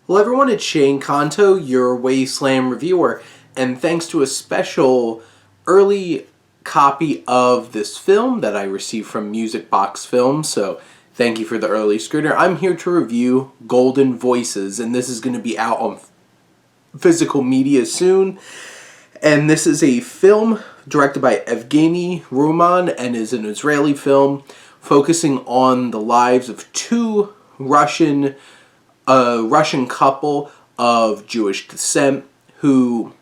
Hello everyone, it's Shane Kanto, your Wasteland reviewer, and thanks to a special early copy of this film that I received from Music Box Films, so thank you for the early screener. I'm here to review Golden Voices, and this is going to be out on physical media soon. And this is a film directed by Evgeny Ruman and is an Israeli film focusing on the lives of two Russian couple of Jewish descent who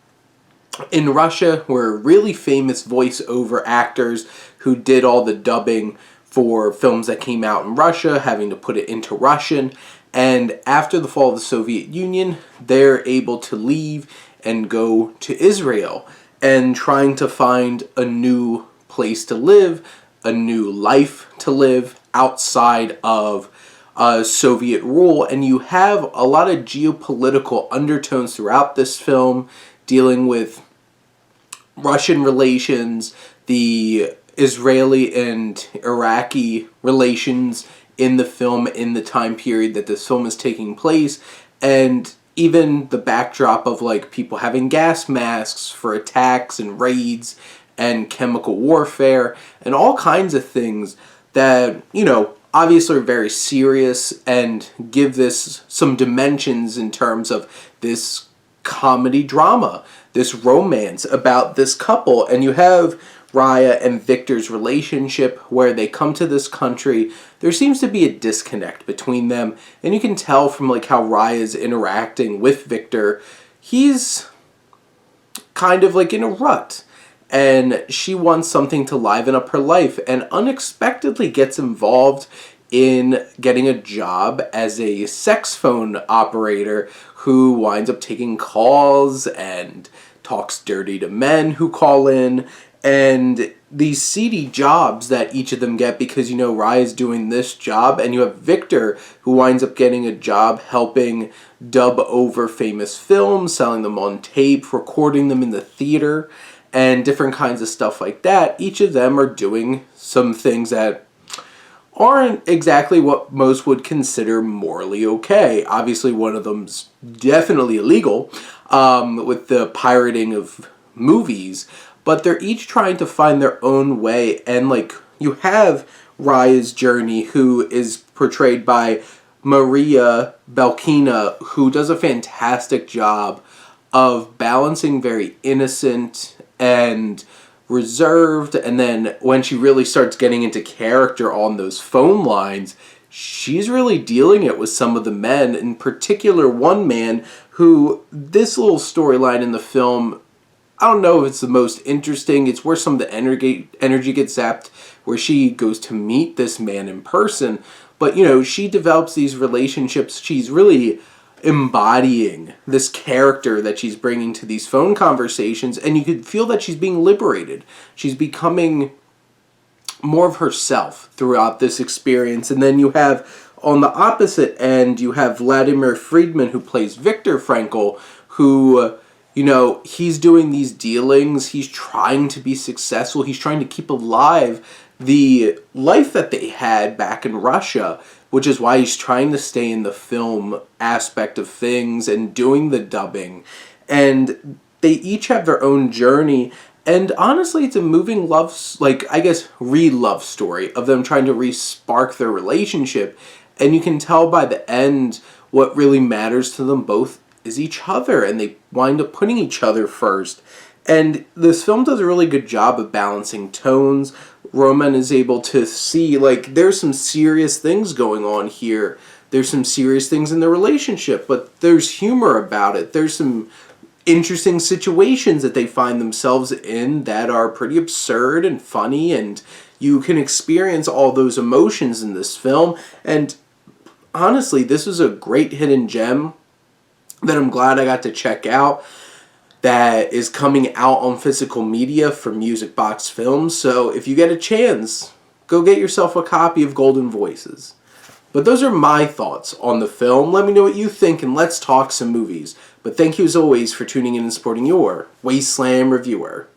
in Russia were really famous voiceover actors who did all the dubbing for films that came out in Russia, having to put it into Russian. And after the fall of the Soviet Union, they're able to leave and go to Israel and trying to find a new place to live, a new life to live outside of Soviet rule. And you have a lot of geopolitical undertones throughout this film dealing with Russian relations, the Israeli and Iraqi relations in the film in the time period that this film is taking place, and even the backdrop of like people having gas masks for attacks and raids and chemical warfare and all kinds of things that, obviously are very serious and give this some dimensions in terms of this comedy drama, this romance about this couple. And you have Raya and Victor's relationship where they come to this country. There seems to be a disconnect between them, and you can tell from like how Raya is interacting with Victor. He's kind of like in a rut, and she wants something to liven up her life and unexpectedly gets involved in getting a job as a sex phone operator who winds up taking calls and talks dirty to men who call in. And these seedy jobs that each of them get because, Raya's doing this job, and you have Victor who winds up getting a job helping dub over famous films, selling them on tape, recording them in the theater, and different kinds of stuff like that. Each of them are doing some things that aren't exactly what most would consider morally okay. Obviously, one of them's definitely illegal with the pirating of movies, but they're each trying to find their own way. And like you have Raya's journey, who is portrayed by Mariya Belkina, who does a fantastic job of balancing very innocent and reserved, and then when she really starts getting into character on those phone lines, she's really dealing it with some of the men, in particular one man who, this little storyline in the film, I don't know if it's the most interesting. It's where some of the energy gets zapped, where she goes to meet this man in person. But, she develops these relationships. She's really embodying this character that she's bringing to these phone conversations, and you could feel that she's being liberated. She's becoming more of herself throughout this experience. And then you have, on the opposite end, you have Vladimir Friedman, who plays Victor Frenkel, who, he's doing these dealings, he's trying to be successful, he's trying to keep alive the life that they had back in Russia, which is why he's trying to stay in the film aspect of things and doing the dubbing. And they each have their own journey, and honestly, it's a moving re-love story of them trying to re-spark their relationship. And you can tell by the end what really matters to them both is each other, and they wind up putting each other first. And this film does a really good job of balancing tones. Ruman is able to see, there's some serious things going on here. There's some serious things in the relationship, but there's humor about it. There's some interesting situations that they find themselves in that are pretty absurd and funny, and you can experience all those emotions in this film. And honestly, this is a great hidden gem that I'm glad I got to check out, that is coming out on physical media from Music Box Films. So if you get a chance, go get yourself a copy of Golden Voices. But those are my thoughts on the film. Let me know what you think, and let's talk some movies. But thank you as always for tuning in and supporting your Wasteland reviewer.